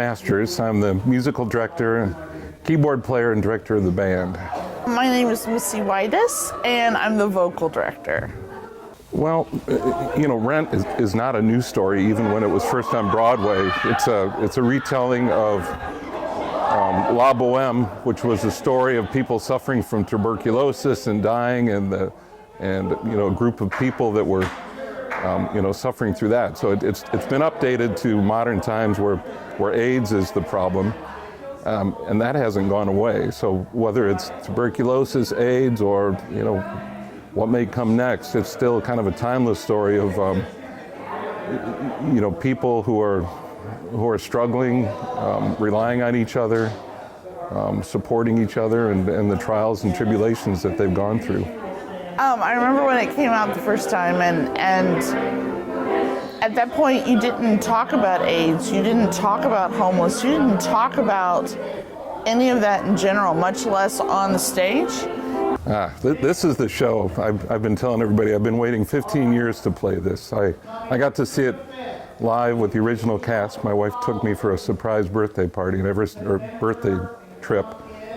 Masters. I'm the musical director and keyboard player and director of the band. My name is Missy Whitus, and I'm the vocal director. Well, Rent is not a new story, even when it was first on Broadway. It's a retelling of La Boheme, which was a story of people suffering from tuberculosis and dying, and a group of people that were suffering through that. So it's been updated to modern times where AIDS is the problem, and that hasn't gone away. So whether it's tuberculosis, AIDS, or what may come next, it's still kind of a timeless story of people who are struggling, relying on each other, supporting each other, and the trials and tribulations that they've gone through. I remember when it came out the first time, and at that point you didn't talk about AIDS, you didn't talk about homeless, you didn't talk about any of that in general, much less on the stage. This is the show. I've been telling everybody I've been waiting 15 years to play this. I got to see it live with the original cast. My wife took me for a surprise birthday party or birthday trip.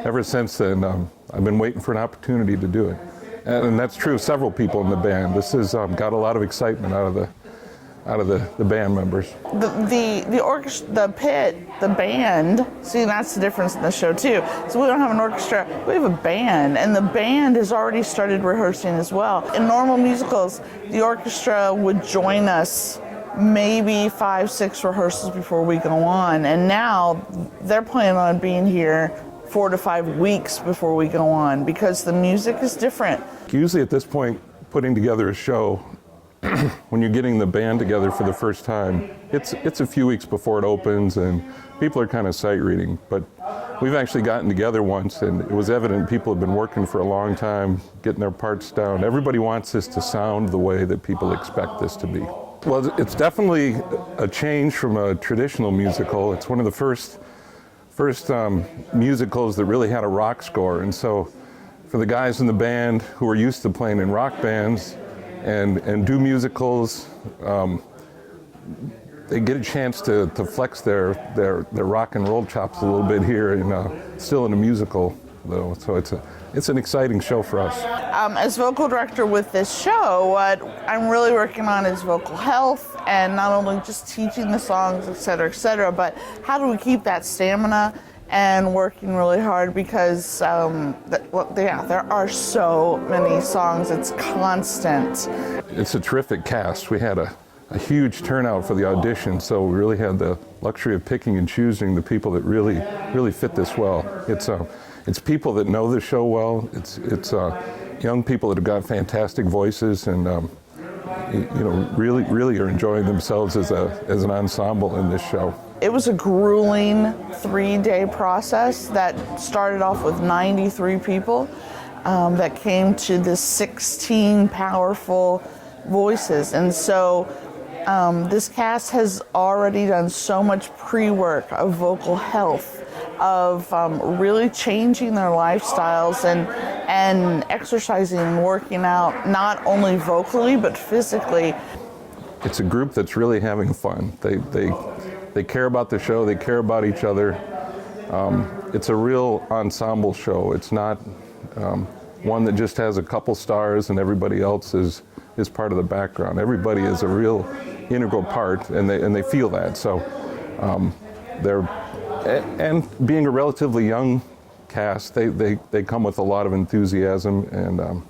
Ever since then, I've been waiting for an opportunity to do it. And that's true of several people in the band. This has got a lot of excitement out of the band members. The orchestra, the pit, the band, see, that's the difference in the show too. So we don't have an orchestra, we have a band, and the band has already started rehearsing as well. In normal musicals, the orchestra would join us maybe 5-6 rehearsals before we go on, and now they're planning on being here 4 to 5 weeks before we go on, because the music is different. Usually at this point, putting together a show, when you're getting the band together for the first time, it's a few weeks before it opens, and people are kind of sight reading. But we've actually gotten together once, and it was evident people have been working for a long time, getting their parts down. Everybody wants this to sound the way that people expect this to be. Well, it's definitely a change from a traditional musical. It's one of the first musicals that really had a rock score, and so for the guys in the band who are used to playing in rock bands and do musicals, they get a chance to flex their rock and roll chops a little bit here, and still in a musical though. So it's an exciting show for us. As vocal director with this show, what I'm really working on is vocal health, and not only just teaching the songs, et cetera, but how do we keep that stamina and working really hard, because there are so many songs, it's constant. It's a terrific cast. We had a huge turnout for the audition, so we really had the luxury of picking and choosing the people that really fit this well. It's people that know the show well. It's young people that have got fantastic voices, and really are enjoying themselves as an ensemble in this show. It was a grueling 3-day process that started off with 93 people that came to the 16 powerful voices. And so this cast has already done so much pre-work of vocal health, of really changing their lifestyles and exercising and working out, not only vocally but physically. It's a group that's really having fun. They care about the show, they care about each other. It's a real ensemble show. It's not one that just has a couple stars and everybody else is part of the background. Everybody is a real integral part, and they feel that. So and being a relatively young cast, they come with a lot of enthusiasm and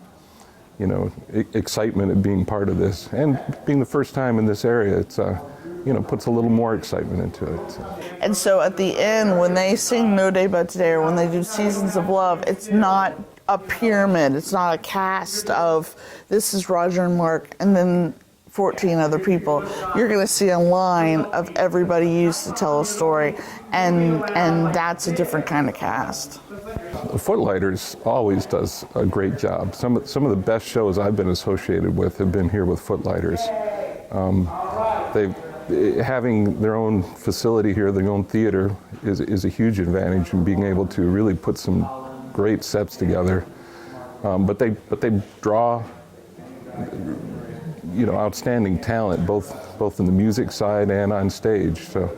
excitement at being part of this, and being the first time in this area. It's puts a little more excitement into it. So. And so at the end, when they sing No Day But Today, or when they do Seasons of Love, it's not a pyramid. It's not a cast of, this is Roger and Mark, and then 14 other people. You're going to see a line of everybody used to tell a story, and that's a different kind of cast. The Footlighters always does a great job. Some of the best shows I've been associated with have been here with Footlighters. Having their own facility here, their own theater, is a huge advantage in being able to really put some great sets together. But they draw outstanding talent both in the music side and on stage. So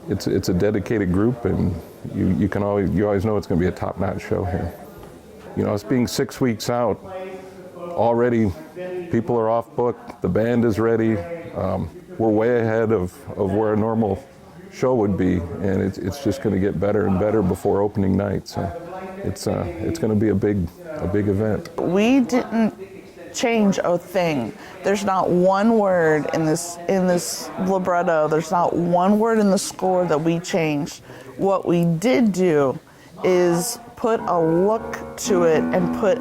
it's a dedicated group, and you always know it's going to be a top-notch show here. You know, us being 6 weeks out, already people are off book, the band is ready, we're way ahead of where a normal show would be, and it's just going to get better and better before opening night. So it's going to be a big event. We didn't change a thing. There's not one word in this libretto. There's not one word in the score that we changed. What we did do is put a look to it and put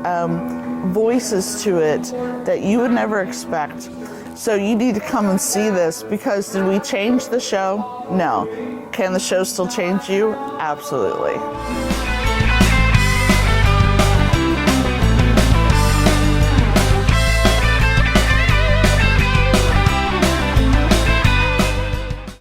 voices to it that you would never expect. So you need to come and see this, because did we change the show? No. Can the show still change you? Absolutely.